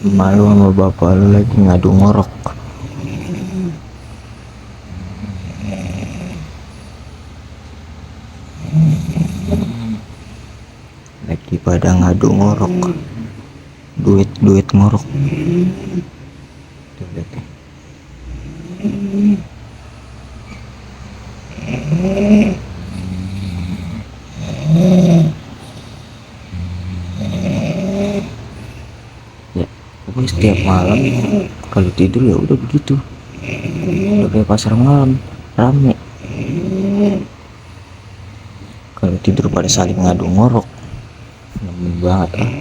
Malu sama bapak lu lagi ngadu ngorok. Lagi pada ngadu ngorok. Duit ngorok. Tuh, lihat deh. Ya, pokoknya setiap malam kalau tidur ya udah begitu. Udah kayak pasar malam, rame. Kalau tidur pada saling ngadu ngorok, nemen banget lah.